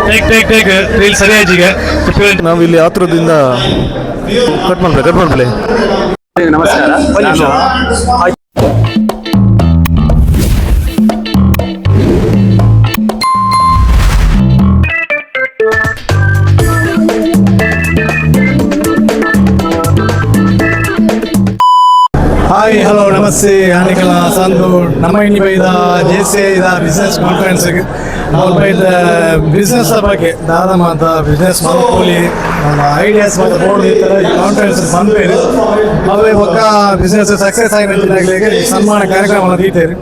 Take reel ಸರಿಯಾಗಿ ಈಗ ನಾವು ಇಲ್ಲಿ ಆತುರದಿಂದ ಕಟ್ ಮಾಡ್ಬೇಲೆ. ನಮಸ್ಕಾರ. ಹಾಯ್ ಹಲೋ ನಮಸ್ತೆ ಆನಿಕಲ ಸಂದು ನಮ್ಮ ಇನ್ನಿ ಬೈದ JCI ಬಿಸ್ನೆಸ್ ಕಾನ್ಫರೆನ್ಸ್ ಅವ್ರು ಬೈದ ಬಿಸ್ನೆಸ್ ಬಗ್ಗೆ ದಾದ ಮಾತ ಬಿಸ್ನೆಸ್ ಮಾಡ್ಕೊಳ್ಳಿ ನಮ್ಮ ಐಡಿಯಾಸ್ ಮತ್ತು ಬೋರ್ಡ್ ಈ ಥರ ಈ ಕಾನ್ಫರೆನ್ಸ್ ಬಂದ್ಬೇರು ಅವೇ ಒಕ್ಕ ಬಿಸ್ನೆಸ್ ಸಕ್ಸಸ್ ಆಗಿನ ಸನ್ಮಾನ ಕಾರ್ಯಕ್ರಮ ದೀತೇರಿ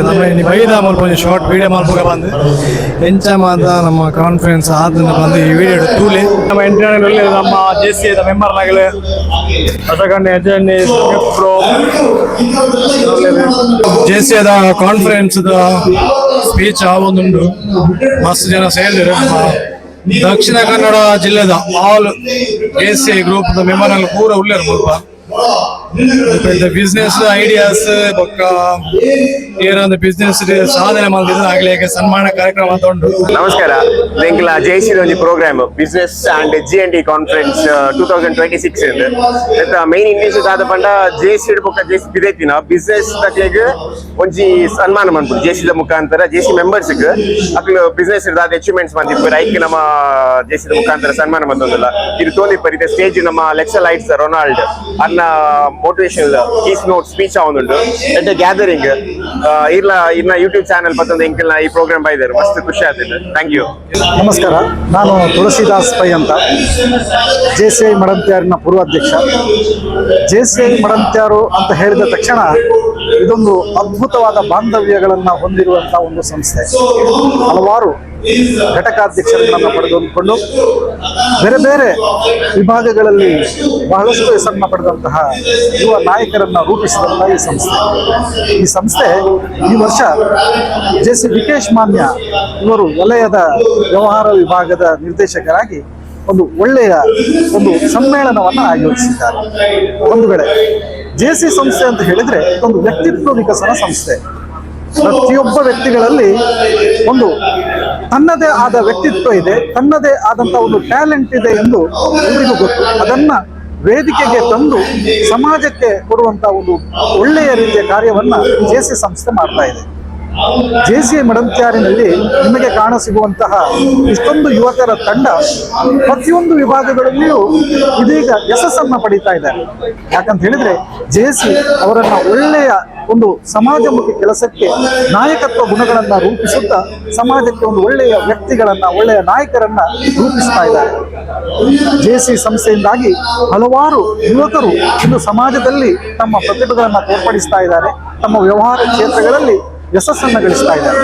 ನಮ್ಮ ಇನ್ನಿ ಬೈದ ಕೊಂಚ ಶಾರ್ಟ್ ವಿಡಿಯೋ ಮಾಡ್ಬೇಕು ಬಂದು ಎಂಚ ಮಾತ ನಮ್ಮ ಕಾನ್ಫರೆನ್ಸ್ ಆದನ್ನು ಬಂದು ಈ ವಿಡಿಯೋ ತೂಲಿ ನಮ್ಮ ಇಂಟರ್ನೆಟ್ ನಮ್ಮ JCI ಮೆಂಬರ್ನಾಗಲೇ ಅದಕ್ಕಂಡು Ajay pro JCI conference speech ಆವೊಂದುಂಡು ಮಸ್ತ್ ಜನ ಸೇರಿದ್ರು. ದಕ್ಷಿಣ ಕನ್ನಡ ಜಿಲ್ಲೆದ ಆಲ್ JCI ಗ್ರೂಪ್ ಮೆಂಬರ್ ಅಲ್ಲಿ ಪೂರ ಉಳ್ಳೇರು ಮುಲ್ಪ ಬಿಸ್ನೆಸ್ ಐಡಿಯಾಸ್ ಬೊಕ್ಕ ಏನೊಂದು ಬಿಸ್ನೆಸ್ ಸಾಧನೆ ಮಾಡಿದ್ರೆ ಆಗ್ಲಿಕ್ಕೆ ಸನ್ಮಾನ ಕಾರ್ಯಕ್ರಮ ಉಂಟು. ನಮಸ್ಕಾರ. ಎಂಕ್ಲ JCI ಒಂಜಿ programme business and G&T conference 2026 ಇಂದ ಮೇನ್ ಇಂಟೆನ್ಷನ್ ಆದ ಪಂಡ JCI ಬೊಕ್ಕ JCI ಬಿದೈತಿನ ಬಿಸ್ನೆಸ್ ತಕ್ಲೆಗ್ ಒಂಜಿ ಸನ್ಮಾನ ಮಾಡ್ಬೋದು JCI ಮುಖಾಂತರ JCI ಮೆಂಬರ್ಸ್ ಅಕ್ಲು ಬಿಸ್ನೆಸ್ ಇರ್ದಾದ ಅಚೀವ್ಮೆಂಟ್ಸ್ ಮಾಡ್ತಿರ್ತಾರೆ ಐಕ್ ನಮ್ಮ JCI ಮುಖಾಂತರ ಸನ್ಮಾನ ಮಾಡ್ತೊಂದಿಲ್ಲ ಇದು ತೋಲಿಪರಿತೆ ಸ್ಟೇಜ್ ನಮ್ಮ ಲೆಕ್ಚರ್ ರೊನಾಲ್ಡ್ ಅನ್ನ ಮೋಟಿವೇಶನಲ್ ಕೀಸ್ ನೋಟ್ ಸ್ಪೀಚ್ ಆವೊಂದುಂಡು ಎಟ್ ಗ್ಯಾದರಿಂಗ್ ಇನ್ನ ಯೂಟ್ಯೂಬ್ ಚಾನಲ್ ಬತ್ತೊಂದು ಎಂಕಲ್ನ ಈ ಪ್ರೋಗ್ರಾಮ್ ಬೈದರು ಮಸ್ತ್ ಖುಷಿ ಆಯ್ತು. Thank you. ನಮಸ್ಕಾರ, ನಾನು ತುಳಸಿದಾಸ್ ಪೈ ಅಂತ JCI ಮಡಂತ್ಯಾರಿನ ಪೂರ್ವಾಧ್ಯಕ್ಷ. JCI ಮಡಂತ್ಯಾರು ಅಂತ ಹೇಳಿದ ತಕ್ಷಣ ಇದೊಂದು ಅದ್ಭುತವಾದ ಬಾಂಧವ್ಯಗಳನ್ನು ಹೊಂದಿರುವಂತಹ ಒಂದು ಸಂಸ್ಥೆ. ಹಲವಾರು ಘಟಕಾಧ್ಯಕ್ಷರುಗಳನ್ನು ಪಡೆದುಕೊಂಡು ಬೇರೆ ಬೇರೆ ವಿಭಾಗಗಳಲ್ಲಿ ಬಹಳಷ್ಟು ಹೆಸರನ್ನು ಪಡೆದಂತಹ ಯುವ ನಾಯಕರನ್ನು ರೂಪಿಸಿದಂತಹ ಈ ಸಂಸ್ಥೆ ಈ ವರ್ಷ JC ವಿಕೇಶ್ ಮಾನ್ಯ ಇವರು ವಲಯದ ವ್ಯವಹಾರ ವಿಭಾಗದ ನಿರ್ದೇಶಕರಾಗಿ ಒಂದು ಒಳ್ಳೆಯ ಒಂದು ಸಮ್ಮೇಳನವನ್ನು ಆಯೋಜಿಸಿದ್ದಾರೆ. ಒಂದು ವೇಳೆ JC ಸಂಸ್ಥೆ ಅಂತ ಹೇಳಿದ್ರೆ ಒಂದು ವ್ಯಕ್ತಿತ್ವ ವಿಕಸನ ಸಂಸ್ಥೆ. ಪ್ರತಿಯೊಬ್ಬ ವ್ಯಕ್ತಿಗಳಲ್ಲಿ ಒಂದು ತನ್ನದೇ ಆದ ವ್ಯಕ್ತಿತ್ವ ಇದೆ, ತನ್ನದೇ ಆದಂತ ಒಂದು ಟ್ಯಾಲೆಂಟ್ ಇದೆ ಎಂದು ಎಲ್ಲರಿಗೂ ಗೊತ್ತು. ಅದನ್ನ ವೇದಿಕೆಗೆ ತಂದು ಸಮಾಜಕ್ಕೆ ಕೊಡುವಂತ ಒಂದು ಒಳ್ಳೆಯ ರೀತಿಯ ಕಾರ್ಯವನ್ನ JC ಸಂಸ್ಥೆ ಮಾಡ್ತಾ ಇದೆ. JCI ಮಡಂತ್ಯಾರಿನಲ್ಲಿ ನಿಮಗೆ ಕಾಣಸಿಗುವಂತಹ ಇಷ್ಟೊಂದು ಯುವಕರ ತಂಡ ಪ್ರತಿಯೊಂದು ವಿಭಾಗಗಳಲ್ಲಿಯೂ ಇದೀಗ ಯಶಸ್ಸನ್ನ ಪಡೀತಾ ಇದ್ದಾರೆ. ಯಾಕಂತ ಹೇಳಿದ್ರೆ JCI ಅವರನ್ನ ಒಳ್ಳೆಯ ಒಂದು ಸಮಾಜಮುಖಿ ಕೆಲಸಕ್ಕೆ ನಾಯಕತ್ವ ಗುಣಗಳನ್ನ ರೂಪಿಸುತ್ತಾ ಸಮಾಜಕ್ಕೆ ಒಂದು ಒಳ್ಳೆಯ ವ್ಯಕ್ತಿಗಳನ್ನ ಒಳ್ಳೆಯ ನಾಯಕರನ್ನ ರೂಪಿಸ್ತಾ ಇದ್ದಾರೆ. JCI ಸಂಸ್ಥೆಯಿಂದಾಗಿ ಹಲವಾರು ಯುವಕರು ಇಂದು ಸಮಾಜದಲ್ಲಿ ತಮ್ಮ ಪ್ರತಿಭೆಗಳನ್ನ ತೋರ್ಪಡಿಸ್ತಾ ಇದ್ದಾರೆ, ತಮ್ಮ ವ್ಯವಹಾರ ಕ್ಷೇತ್ರಗಳಲ್ಲಿ ಯಶಸ್ಸನ್ನು ಗಳಿಸ್ತಾ ಇದ್ದಾರೆ.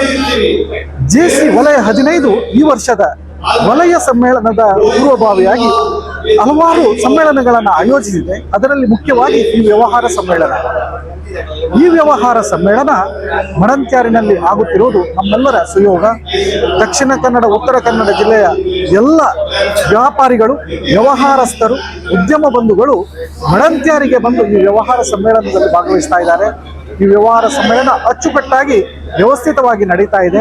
JCI ವಲಯ 15 ಈ ವರ್ಷದ ವಲಯ ಸಮ್ಮೇಳನದ ಪೂರ್ವಭಾವಿಯಾಗಿ ಹಲವಾರು ಸಮ್ಮೇಳನಗಳನ್ನು ಆಯೋಜಿಸಿದೆ. ಅದರಲ್ಲಿ ಮುಖ್ಯವಾಗಿ ಈ ವ್ಯವಹಾರ ಸಮ್ಮೇಳನ ಮಡಂತ್ಯಾರಿನಲ್ಲಿ ಆಗುತ್ತಿರುವುದು ನಮ್ಮೆಲ್ಲರ ಸುಯೋಗ. ದಕ್ಷಿಣ ಕನ್ನಡ, ಉತ್ತರ ಕನ್ನಡ ಜಿಲ್ಲೆಯ ಎಲ್ಲ ವ್ಯಾಪಾರಿಗಳು, ವ್ಯವಹಾರಸ್ಥರು, ಉದ್ಯಮ ಬಂಧುಗಳು ಮಡಂತ್ಯಾರಿಗೆ ಬಂದು ಈ ವ್ಯವಹಾರ ಸಮ್ಮೇಳನದಲ್ಲಿ ಭಾಗವಹಿಸ್ತಾ ಇದ್ದಾರೆ. ಈ ವ್ಯವಹಾರ ಸಮ್ಮೇಳನ ಅಚ್ಚುಕಟ್ಟಾಗಿ ವ್ಯವಸ್ಥಿತವಾಗಿ ನಡೀತಾ ಇದೆ.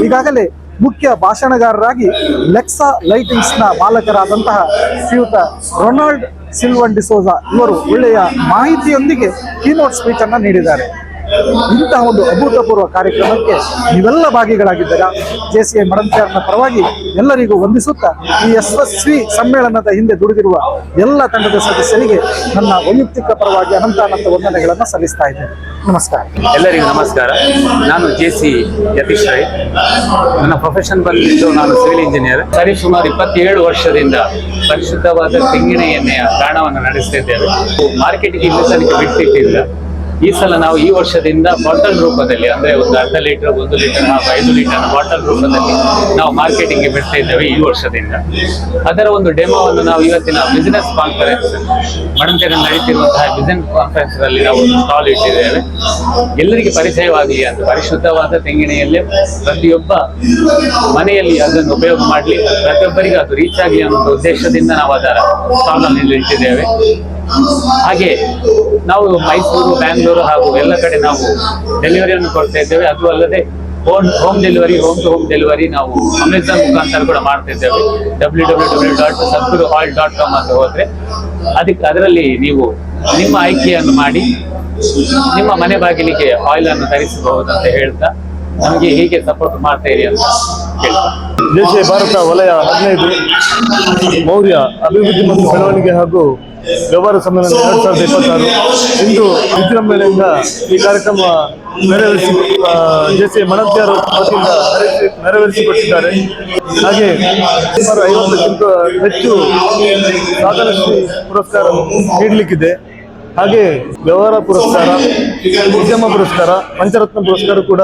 ಈಗಾಗಲೇ ಮುಖ್ಯ ಭಾಷಣಗಾರರಾಗಿ ಲೆಕ್ಸಾ ಲೈಟಿಂಗ್ಸ್ನ ಮಾಲಕರಾದಂತಹ ಶ್ರೀಯುತ ರೊನಾಲ್ಡ್ ಸಿಲ್ವನ್ ಡಿಸೋಜಾ ಇವರು ಒಳ್ಳೆಯ ಮಾಹಿತಿಯೊಂದಿಗೆ ಕೀನೋಟ್ ಸ್ಪೀಚ್ ಅನ್ನು ನೀಡಿದ್ದಾರೆ. ಇಂತಹ ಒಂದು ಅಭೂತಪೂರ್ವ ಕಾರ್ಯಕ್ರಮಕ್ಕೆ ನೀವೆಲ್ಲ ಭಾಗಿಗಳಾಗಿದ್ದೀರಾ. JCI ಮಡಂತ್ಯಾರನ ಪರವಾಗಿ ಎಲ್ಲರಿಗೂ ವಂದಿಸುತ್ತಾ ಈ ಯಶಸ್ವಿ ಸಮ್ಮೇಳನದ ಹಿಂದೆ ದುಡಿದಿರುವ ಎಲ್ಲ ತಂಡದ ಸದಸ್ಯರಿಗೆ ನನ್ನ ವೈಯಕ್ತಿಕ ಪರವಾಗಿ ಅನಂತ ವಂದನೆಗಳನ್ನು ಸಲ್ಲಿಸ್ತಾ ಇದ್ದೇನೆ. ನಮಸ್ಕಾರ. ಎಲ್ಲರಿಗೂ ನಮಸ್ಕಾರ. ನಾನು JCI ಯತೀಶ್ ರೈ. ನನ್ನ ಪ್ರೊಫೆಷನ್ ಬಂದಿದ್ದು ನಾನು ಸಿವಿಲ್ ಇಂಜಿನಿಯರ್. ಸುಮಾರು 27 ವರ್ಷದಿಂದ ಪರಿಶುದ್ಧವಾದ ತೆಂಗಿನ ಎಣ್ಣೆಯ ತಾಣವನ್ನು ನಡೆಸ್ತಿದ್ದೇವೆ. ಮಾರ್ಕೆಟ್ಗೆ ಇಲ್ಲಿ ಸಲಿಕೆ ಬಿಟ್ಟಿಟ್ಟಿಲ್ಲ. ಈ ಸಲ ನಾವು ಈ ವರ್ಷದಿಂದ ಬಾಟಲ್ ರೂಪದಲ್ಲಿ ಅಂದ್ರೆ ಒಂದು 1/2 ಲೀಟರ್, 1 ಲೀಟರ್ ಹಾಗೂ 5 ಲೀಟರ್ ಬಾಟಲ್ ರೂಪದಲ್ಲಿ ನಾವು ಮಾರ್ಕೆಟಿಂಗ್ಗೆ ಬಿಡ್ತಾ ಇದ್ದೇವೆ ಈ ವರ್ಷದಿಂದ. ಅದರ ಒಂದು ಡೆಮೋವನ್ನು ನಾವು ಇವತ್ತಿನ ಬಿಸಿನೆಸ್ ಕಾನ್ಫರೆನ್ಸ್ ಮಡಂತ್ಯಾರಿನಲ್ಲಿ ನಡೀತಿರುವಂತಹ ಬಿಸಿನೆಸ್ ಕಾನ್ಫರೆನ್ಸ್ ಅಲ್ಲಿ ನಾವು ಸ್ಟಾಲ್ ಇಟ್ಟಿದ್ದೇವೆ. ಎಲ್ಲರಿಗೆ ಪರಿಚಯವಾಗಲಿ ಅಂತ ಪರಿಶುದ್ಧವಾದ ತೆಂಗಿನ ಎಣ್ಣೆ ಪ್ರತಿಯೊಬ್ಬ ಮನೆಯಲ್ಲಿ ಅದನ್ನು ಉಪಯೋಗ ಮಾಡಲಿ, ಪ್ರತಿಯೊಬ್ಬರಿಗೆ ಅದು ರೀಚ್ ಆಗಲಿ ಅನ್ನೋ ಉದ್ದೇಶದಿಂದ ನಾವು ಅದರ ಸ್ಟಾಲ್ ಅನ್ನು ಇಟ್ಟಿದ್ದೇವೆ. ಹಾಗೆ ನಾವು ಮೈಸೂರು, ಬ್ಯಾಂಗ್ಳೂರು ಹಾಗೂ ಎಲ್ಲ ಕಡೆ ನಾವು ಡೆಲಿವರಿಯನ್ನು ಕೊಡ್ತಾ ಇದ್ದೇವೆ. ಅದು ಅಲ್ಲದೆ home delivery, home to home delivery ನಾವು ಅಮೆಝಾನ್ ಮುಖಾಂತರ ಕೂಡ ಮಾಡ್ತಿದ್ದೇವೆ. www.sadguruoil.com ಅಂತ ಹೋದ್ರೆ ಅದರಲ್ಲಿ ನೀವು ನಿಮ್ಮ ಆಯ್ಕೆಯನ್ನು ಮಾಡಿ ನಿಮ್ಮ ಮನೆ ಬಾಗಿಲಿಗೆ ಆಯಿಲ್ ಅನ್ನು ತರಿಸಬಹುದು ಅಂತ ಹೇಳ್ತಾ ನಮಗೆ ಹೀಗೆ ಸಪೋರ್ಟ್ ಮಾಡ್ತಾ ಇರಿ ಅಂತ ಹೇಳ್ತಾ. ದೇಶೀಯ ಭಾರತ ವಲಯ 15 ಮೌರ್ಯ ಅಭಿವೃದ್ಧಿ ಮತ್ತು ಬೆಳವಣಿಗೆ ಹಾಗೂ ವ್ಯವಹಾರ ಸಮ್ಮೇಳನ 2026 ಇಂದು ವಿಜೃಂಭಣೆಯಿಂದ ಈ ಕಾರ್ಯಕ್ರಮ ಜೆಸಿ ಮಣಂತ್ಯಾರು ವತಿಯಿಂದ ನೆರವೇರಿಸಿಕೊಟ್ಟಿದ್ದಾರೆ. ಹಾಗೆ ಸುಮಾರು 50ಕ್ಕಿಂತ ಹೆಚ್ಚು ಸಾಧನಶ್ರೀ ಪುರಸ್ಕಾರ ನೀಡಲಿಕ್ಕಿದೆ. ಹಾಗೆ ವ್ಯವಹಾರ ಪುರಸ್ಕಾರ, ಉದ್ಯಮ ಪುರಸ್ಕಾರ, ಪಂಚರತ್ನ ಪುರಸ್ಕಾರ ಕೂಡ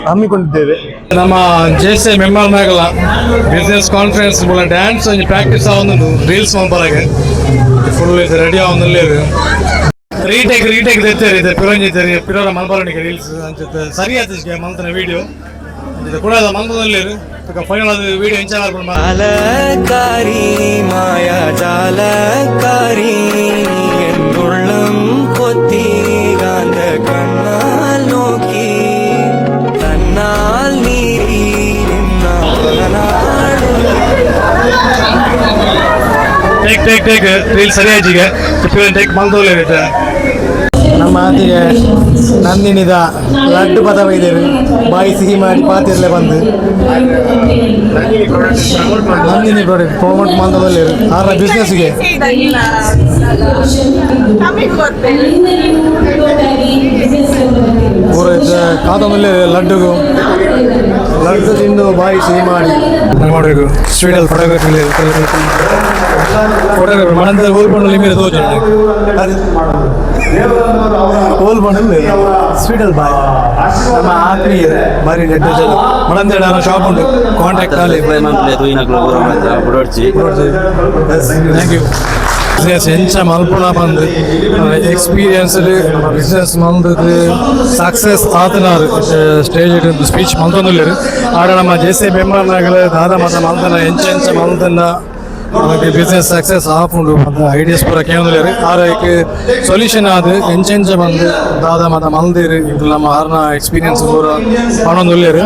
ಹಮ್ಮಿಕೊಂಡಿದ್ದೇವೆ. ನಮ್ಮ ಜೆಸಿ ಮೆಂಬರ್ ನಾಗಲ ಬಿಸ್ನೆಸ್ ಕಾನ್ಫರೆನ್ಸ್ ಡ್ಯಾನ್ಸ್ ಪ್ರಾಕ್ಟೀಸ್ ಆವೊಂದು ರೀಲ್ಸ್ ಮಲ್ಪರಾಗೆ ಫುಲ್ ಇದು ರೆಡಿ ಆವೊಂದಲ್ಲೇ ರೀಟೇಕ್ ತೆತ್ತೇರಿ ಇದು ಪಿರೋರ ಮಲ್ಪರಣಿಗೆ ರೀಲ್ಸ್ ಅಂಚೆ ಸರಿ ಆಯ್ತು ಮಲ್ತನ ವಿಡಿಯೋ ಇದು ಕೂಡ ಮಲ್ತದಲ್ಲಿ ಫೈನಲ್ ಅದು ವಿಡಿಯೋ ಎಂಜಾಯ್ ಮಾಡ್ಕೊಂಡು ಜಾಲಕಾರಿ ಮಾಯಾ ಜಾಲಕಾರಿ എന്നുള്ളം കൊത്തികാന്ത കണ്ണാൽ നോക്കി തന്നാൽ നീരി ಟೇಕ್ ರೀಲ್ ಸರಿಯಾಜಿಗೆ ಟೇಕ್ ಮಲ್ತೋಲೆ ನಮ್ಮ ಆತಿಗೆ ನಂದಿನಿದ ಲಡ್ಡು ಪದ ವೈದ್ಯರು ಬಾಯಿ ಸಿಹಿ ಮಾಡಿ ಪಾತಿರ್ಲೆ ಬಂದು ನಂದಿನಿ ಪ್ರಾಡಕ್ಟ್ ಪ್ರಮೋಟ್ ಮಾಡ್ದಲ್ಲೇ ಆರ ಬಿಸ್ನೆಸ್ಗೆ ಪೂರ ಕಾದಂಬಲ್ಲಿ ಲಡ್ಡು ತಿಂದು ಬಾಯಿ ಸಿಹಿ ಮಾಡಿ ಮಾಡಬೇಕು. ಸ್ವೀಟಲ್ಲಿ ಫೋಟೋಗ್ರಫಿ ಮನಂತರ ಹೋಲ್ಪಣ್ಣಲ್ಲಿ ಮೇಲೆ ತೋಜ ಹೋಲ್ ಮಾಡಲು ಸ್ವೀಟಲ್ ಬಾಯ್ ನಮ್ಮ ಆತ್ಮೀಯ ಬಾರಿ ನೆಟ್ಟು ಮನಂತರ ಶಾಪ್ ಉಂಟು ಕಾಂಟ್ಯಾಕ್ಟ್ ಅಲ್ಲಿ. Thank you. ಬಿಸ್ನೆಸ್ ಎಂಚ ಮಲ್ಪುಣ ಬಂದು ಎಕ್ಸ್ಪೀರಿಯನ್ಸ್ಡ್ ಬಿಸ್ನೆಸ್ ಮಂದದ್ದು ಸಕ್ಸಸ್ ಆತನಾರು ಸ್ಟೇಜ್ ಸ್ಪೀಚ್ ಮಂತೊಂದುಲ್ಲೇರು ಆಡ ನಮ್ಮ ಜೆಸಿ ಮೆಂಬರ್ನಾಗಲ ದಾದ ಮತ ಮಲ್ತನ ಎಂಚ ಮಲ್ತನ ನಮಗೆ ಬಿಸ್ನೆಸ್ ಸಕ್ಸಸ್ ಆಪುಂಡು ಮತ್ತು ಐಡಿಯಾಸ್ ಪೂರ ಕೇಂದ್ರರು ಆರಕ್ಕೆ ಸೊಲ್ಯೂಷನ್ ಆದ ಎಂಚೆಂಚ ಬಂದು ದಾದ ಮತ ಮಲ್ದಿರು ಇದು ನಮ್ಮ ಆರ್ನ ಎಕ್ಸ್ಪೀರಿಯನ್ಸ್ ಪೂರ ಕಾಣೊಂದುಲ್ಲೇರು.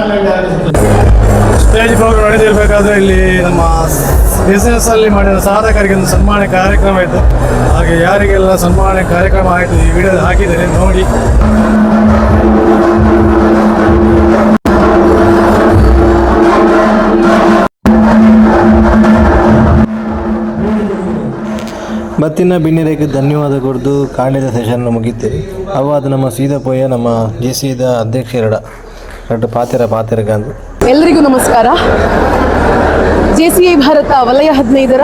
ಸ್ಟೇಜ್ ಪ್ರೋಗ್ರಾಮ್ ನಡೆದಿರಬೇಕಾದ್ರೆ ಇಲ್ಲಿ ನಮ್ಮ ಬಿಸ್ನೆಸ್ ಅಲ್ಲಿ ಮಾಡಿದ ಸಾಧಕರಿಗೆ ಒಂದು ಸನ್ಮಾನ ಕಾರ್ಯಕ್ರಮ ಇತ್ತು. ಹಾಗೆ ಯಾರಿಗೆಲ್ಲ ಸನ್ಮಾನ ಕಾರ್ಯಕ್ರಮ ಆಯಿತು ಈ ವಿಡಿಯೋ ಹಾಕಿದ್ದೇನೆ ನೋಡಿ. ಬತ್ತಿನ ಬಿನ್ನಿರೆಗೆ ಧನ್ಯವಾದ ಕೊಡ್ದು ಕಾಂಡಿದ ಸೆಷನ್ ಮುಗಿತೀರಿ ಅವು ಅದು ನಮ್ಮ ಸೀದಾ ನಮ್ಮ ಜೆಸಿದ ಅಧ್ಯಕ್ಷರಡ ಪಾತಿರಗಂದು. ಎಲ್ಲರಿಗೂ ನಮಸ್ಕಾರ. ಜೆಸಿಐ ಭಾರತ ವಲಯ 15ರ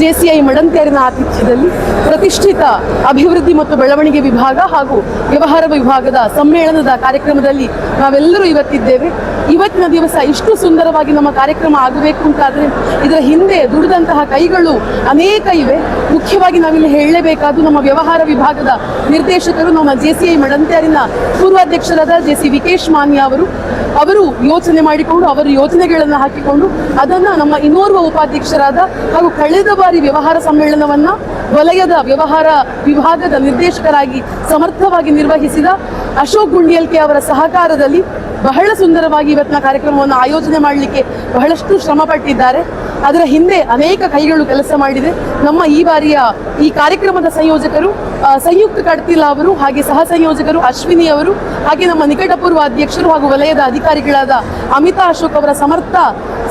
ಜೆಸಿಐ ಮಡಂತ್ಯಾರಿನ ಆತಿಥ್ಯದಲ್ಲಿ ಪ್ರತಿಷ್ಠಿತ ಅಭಿವೃದ್ಧಿ ಮತ್ತು ಬೆಳವಣಿಗೆ ವಿಭಾಗ ಹಾಗೂ ವ್ಯವಹಾರ ವಿಭಾಗದ ಸಮ್ಮೇಳನದ ಕಾರ್ಯಕ್ರಮದಲ್ಲಿ ನಾವೆಲ್ಲರೂ ಇವತ್ತಿದ್ದೇವೆ. ಇವತ್ತಿನ ದಿವಸ ಇಷ್ಟು ಸುಂದರವಾಗಿ ನಮ್ಮ ಕಾರ್ಯಕ್ರಮ ಆಗಬೇಕು ಅಂತಾದರೆ ಇದರ ಹಿಂದೆ ದುಡಿದಂತಹ ಕೈಗಳು ಅನೇಕ ಇವೆ. ಮುಖ್ಯವಾಗಿ ನಾವಿಲ್ಲಿ ಹೇಳಲೇಬೇಕಾದ್ದು ನಮ್ಮ ವ್ಯವಹಾರ ವಿಭಾಗದ ನಿರ್ದೇಶಕರು, ನಮ್ಮ ಜೆಸಿಐ ಮಡಂತ್ಯಾರಿನ ಪೂರ್ವಾಧ್ಯಕ್ಷರಾದ ಜೆಸಿ ವಿಕೇಶ್ ಮಾನ್ಯ ಅವರು ಯೋಚನೆ ಮಾಡಿಕೊಂಡು ಅವರ ಯೋಜನೆಗಳನ್ನು ಹಾಕಿಕೊಂಡು ಅದನ್ನು ನಮ್ಮ ಇನ್ನೋರ್ವ ಉಪಾಧ್ಯಕ್ಷರಾದ ಹಾಗೂ ಕಳೆದ ಬಾರಿ ವ್ಯವಹಾರ ಸಮ್ಮೇಳನವನ್ನು ವಲಯದ ವ್ಯವಹಾರ ವಿಭಾಗದ ನಿರ್ದೇಶಕರಾಗಿ ಸಮರ್ಥವಾಗಿ ನಿರ್ವಹಿಸಿದ ಅಶೋಕ್ ಗುಂಡಿಯಲ್ಕೆ ಅವರ ಸಹಕಾರದಲ್ಲಿ ಬಹಳ ಸುಂದರವಾಗಿ ಇವತ್ತಿನ ಕಾರ್ಯಕ್ರಮವನ್ನು ಆಯೋಜನೆ ಮಾಡಲಿಕ್ಕೆ ಬಹಳಷ್ಟು ಶ್ರಮ ಪಟ್ಟಿದ್ದಾರೆ. ಅದರ ಹಿಂದೆ ಅನೇಕ ಕೈಗಳು ಕೆಲಸ ಮಾಡಿದೆ. ನಮ್ಮ ಈ ಬಾರಿಯ ಈ ಕಾರ್ಯಕ್ರಮದ ಸಂಯೋಜಕರು ಸಂಯುಕ್ತ ಕಡ್ತಿಲ ಅವರು, ಹಾಗೆ ಸಹ ಸಂಯೋಜಕರು ಅಶ್ವಿನಿ ಅವರು, ಹಾಗೆ ನಮ್ಮ ನಿಕಟಪೂರ್ವ ಅಧ್ಯಕ್ಷರು ಹಾಗೂ ವಲಯದ ಅಧಿಕಾರಿಗಳಾದ ಅಮಿತಾ ಅಶೋಕ್ ಅವರ ಸಮರ್ಥ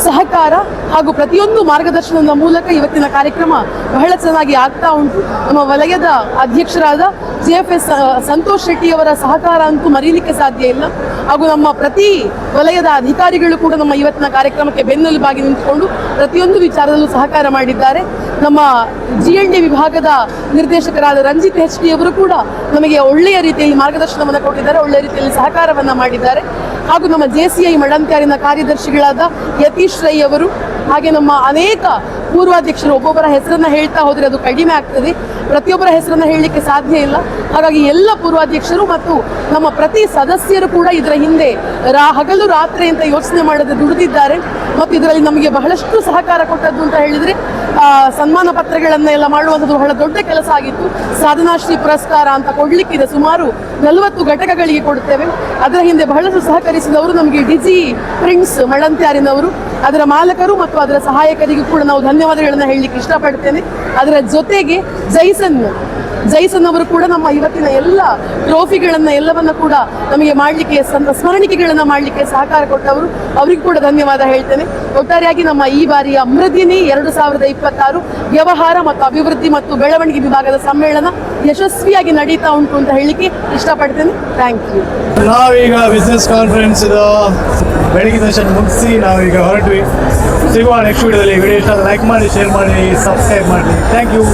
ಸಹಕಾರ ಹಾಗೂ ಪ್ರತಿಯೊಂದು ಮಾರ್ಗದರ್ಶನದ ಮೂಲಕ ಇವತ್ತಿನ ಕಾರ್ಯಕ್ರಮ ಬಹಳ ಚೆನ್ನಾಗಿ ಆಗ್ತಾ ಉಂಟು. ನಮ್ಮ ವಲಯದ ಅಧ್ಯಕ್ಷರಾದ JFS ಸಂತೋಷ್ ಶೆಟ್ಟಿ ಅವರ ಸಹಕಾರ ಅಂತೂ ಮರೀಲಿಕ್ಕೆ ಸಾಧ್ಯ ಇಲ್ಲ. ಹಾಗೂ ನಮ್ಮ ಪ್ರತಿ ವಲಯದ ಅಧಿಕಾರಿಗಳು ಕೂಡ ನಮ್ಮ ಇವತ್ತಿನ ಕಾರ್ಯಕ್ರಮಕ್ಕೆ ಬೆನ್ನೆಲುಬಾಗಿ ನಿಂತುಕೊಂಡು ಪ್ರತಿಯೊಂದು ವಿಚಾರದಲ್ಲೂ ಸಹಕಾರ ಮಾಡಿದ್ದಾರೆ. ನಮ್ಮ GND ವಿಭಾಗದ ನಿರ್ದೇಶಕರಾದ ರಂಜಿತ್ HD ಅವರು ಕೂಡ ನಮಗೆ ಒಳ್ಳೆಯ ರೀತಿಯಲ್ಲಿ ಮಾರ್ಗದರ್ಶನವನ್ನು ಕೊಟ್ಟಿದ್ದಾರೆ, ಒಳ್ಳೆಯ ರೀತಿಯಲ್ಲಿ ಸಹಕಾರವನ್ನು ಮಾಡಿದ್ದಾರೆ. ಹಾಗೂ ನಮ್ಮ JCI ಮಡಂತ್ಯಾರಿನ ಕಾರ್ಯದರ್ಶಿಗಳಾದ ಯತೀಶ್ ರೈ ಅವರು, ಹಾಗೆ ನಮ್ಮ ಅನೇಕ ಪೂರ್ವಾಧ್ಯಕ್ಷರು ಒಬ್ಬೊಬ್ಬರ ಹೆಸರನ್ನ ಹೇಳ್ತಾ ಹೋದರೆ ಅದು ಕಡಿಮೆ ಆಗ್ತದೆ. ಪ್ರತಿಯೊಬ್ಬರ ಹೆಸರನ್ನ ಹೇಳಲಿಕ್ಕೆ ಸಾಧ್ಯ ಇಲ್ಲ. ಹಾಗಾಗಿ ಎಲ್ಲ ಪೂರ್ವಾಧ್ಯಕ್ಷರು ಮತ್ತು ನಮ್ಮ ಪ್ರತಿ ಸದಸ್ಯರು ಕೂಡ ಇದರ ಹಿಂದೆ ಹಗಲು ರಾತ್ರಿ ಅಂತ ಯೋಚನೆ ಮಾಡದೆ ದುಡಿದಿದ್ದಾರೆ. ಮತ್ತು ಇದರಲ್ಲಿ ನಮಗೆ ಬಹಳಷ್ಟು ಸಹಕಾರ ಕೊಟ್ಟದ್ದು ಅಂತ ಹೇಳಿದರೆ ಸನ್ಮಾನ ಪತ್ರಗಳನ್ನೆಲ್ಲ ಮಾಡುವಂಥದ್ದು ಬಹಳ ದೊಡ್ಡ ಕೆಲಸ ಆಗಿತ್ತು. ಸಾಧನಾಶ್ರೀ ಪುರಸ್ಕಾರ ಅಂತ ಕೊಡಲಿಕ್ಕಿದೆ, ಸುಮಾರು 40 ಘಟಕಗಳಿಗೆ ಕೊಡ್ತೇವೆ. ಅದರ ಹಿಂದೆ ಬಹಳಷ್ಟು ಸಹಕರಿಸಿದವರು ನಮಗೆ ಡಿಜಿ ಪ್ರಿನ್ಸ್ ಮಳಂತ್ಯಾರಿನವರು, ಅದರ ಮಾಲಕರು ಮತ್ತು ಅದರ ಸಹಾಯಕರಿಗೂ ಕೂಡ ನಾವು ಧನ್ಯವಾದಗಳನ್ನು ಹೇಳಲಿಕ್ಕೆ ಇಷ್ಟಪಡ್ತೇನೆ. ಅದರ ಜೊತೆಗೆ ಜೈಸನ್ ಅವರು ಕೂಡ ನಮ್ಮ ಇವತ್ತಿನ ಎಲ್ಲ ಟ್ರೋಫಿಗಳನ್ನು ಎಲ್ಲವನ್ನ ಕೂಡ ನಮಗೆ ಮಾಡಲಿಕ್ಕೆ ಸ್ಮರಣಿಕೆಗಳನ್ನು ಮಾಡಲಿಕ್ಕೆ ಸಹಕಾರ ಕೊಟ್ಟವರು, ಅವರಿಗೂ ಕೂಡ ಧನ್ಯವಾದ ಹೇಳ್ತೇನೆ. ಒಟ್ಟಾರೆಯಾಗಿ ನಮ್ಮ ಈ ಬಾರಿಯ ಅಮೃದಿನಿ 2026 ವ್ಯವಹಾರ ಮತ್ತು ಅಭಿವೃದ್ಧಿ ಮತ್ತು ಬೆಳವಣಿಗೆ ವಿಭಾಗದ ಸಮ್ಮೇಳನ ಯಶಸ್ವಿಯಾಗಿ ನಡೀತಾ ಉಂಟು ಅಂತ ಹೇಳಲಿಕ್ಕೆ ಇಷ್ಟಪಡ್ತೇನೆ. Thank you. ನಾವೀಗ ಬಿಸ್ನೆಸ್ ಕಾನ್ಫರೆನ್ಸ್ ಬೆಳಗಿನ ಸೆಷನ್ ಮುಗಿಸಿ ನಾವೀಗ ಹೊರಟ್ವಿ. ಸಿಗುವ ನೆಕ್ಸ್ಟ್ ವಿಡಿಯೋದಲ್ಲಿ. ವಿಡಿಯೋ ಇಷ್ಟ ಲೈಕ್ ಮಾಡಿ, ಶೇರ್ ಮಾಡಿ, ಸಬ್ಸ್ಕ್ರೈಬ್ ಮಾಡಿ. Thank you.